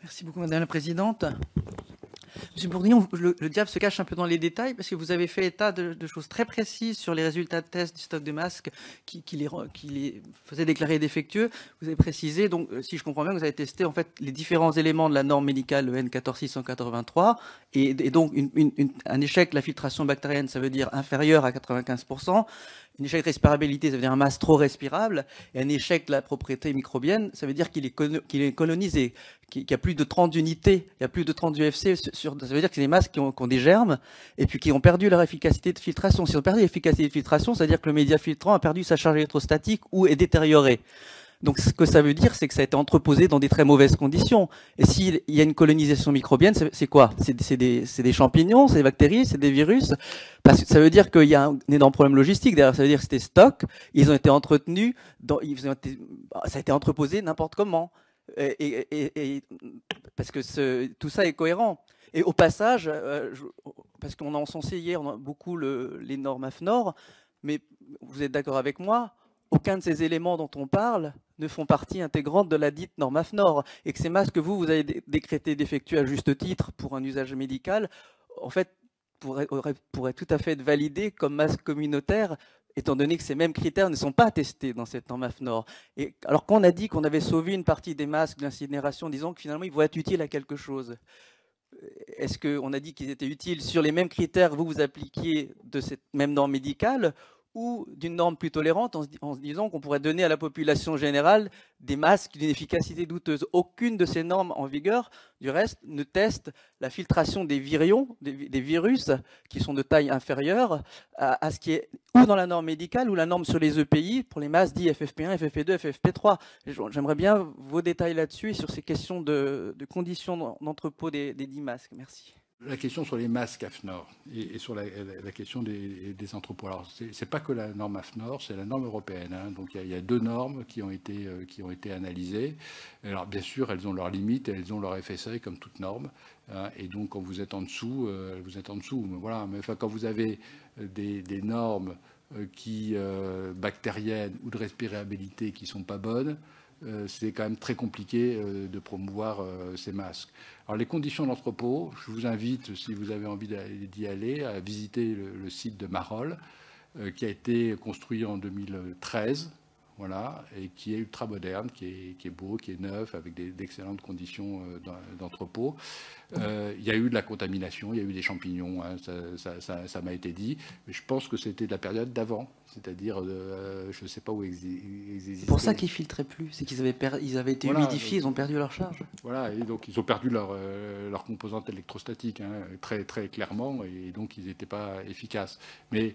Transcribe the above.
Merci beaucoup, Madame la Présidente. Monsieur Bourdillon, le diable se cache un peu dans les détails parce que vous avez fait état de choses très précises sur les résultats de test du stock de masques qui les faisaient déclarer défectueux. Vous avez précisé, donc, si je comprends bien, que vous avez testé en fait les différents éléments de la norme médicale le N14683 et donc un échec de la filtration bactérienne, ça veut dire inférieur à 95%. Un échec de respirabilité, ça veut dire un masque trop respirable. Et un échec de la propriété microbienne, ça veut dire qu'il est colonisé, qu'il y a plus de 30 unités, il y a plus de 30 UFC ça veut dire que c'est des masques qui ont des germes et puis qui ont perdu leur efficacité de filtration. S'ils ont perdu l'efficacité de filtration, ça veut dire que le média filtrant a perdu sa charge électrostatique ou est détérioré. Donc ce que ça veut dire, c'est que ça a été entreposé dans des très mauvaises conditions. Et s'il y a une colonisation microbienne, c'est quoi? C'est des champignons, c'est des bactéries, c'est des virus. Parce que ça veut dire qu'il y a un énorme problème logistique derrière. Ça veut dire que c'était stock, ils ont été entretenus, ça a été entreposé n'importe comment. Parce que tout ça est cohérent. Et au passage, parce qu'on a encensé hier beaucoup les normes AFNOR, mais vous êtes d'accord avec moi, aucun de ces éléments dont on parle ne font partie intégrante de la dite norme AFNOR. Et que ces masques que vous avez décrétés défectueux à juste titre pour un usage médical, en fait, pourraient tout à fait être validés comme masques communautaires, étant donné que ces mêmes critères ne sont pas testés dans cette norme AFNOR. Et alors qu'on a dit qu'on avait sauvé une partie des masques d'incinération, disant que finalement ils vont être utiles à quelque chose, est-ce qu'on a dit qu'ils étaient utiles sur les mêmes critères que vous appliquiez de cette même norme médicale ou d'une norme plus tolérante en se disant qu'on pourrait donner à la population générale des masques d'une efficacité douteuse? Aucune de ces normes en vigueur, du reste, ne teste la filtration des virions, des virus qui sont de taille inférieure à ce qui est ou dans la norme médicale ou la norme sur les EPI pour les masques dits FFP1, FFP2, FFP3. J'aimerais bien vos détails là-dessus et sur ces questions de conditions d'entrepôt des 10 masques. Merci. La question sur les masques AFNOR et sur la question des entrepôts. Alors, c'est pas que la norme AFNOR, c'est la norme européenne. Hein. Donc, il y a deux normes qui ont été analysées. Alors, bien sûr, elles ont leurs limites et elles ont leur FSA comme toute norme. Hein. Et donc, quand vous êtes en dessous, vous êtes en dessous. Mais voilà. Mais enfin, quand vous avez des normes bactériennes ou de respirabilité qui sont pas bonnes, c'est quand même très compliqué de promouvoir ces masques. Alors les conditions d'entrepôt, je vous invite, si vous avez envie d'y aller, à visiter le site de Marolles, qui a été construit en 2013, voilà, et qui est ultra moderne, qui est beau, qui est neuf, avec d'excellentes conditions d'entrepôt. Il y a eu de la contamination, il y a eu des champignons, hein, ça m'a été dit, mais je pense que c'était de la période d'avant, c'est-à-dire, je ne sais pas où ils existaient. C'est pour ça qu'ils filtraient plus, c'est qu'ils avaient été humidifiés, ils ont perdu leur charge. Voilà, et donc ils ont perdu leur composante électrostatique, hein, très, très clairement, et donc ils n'étaient pas efficaces. Mais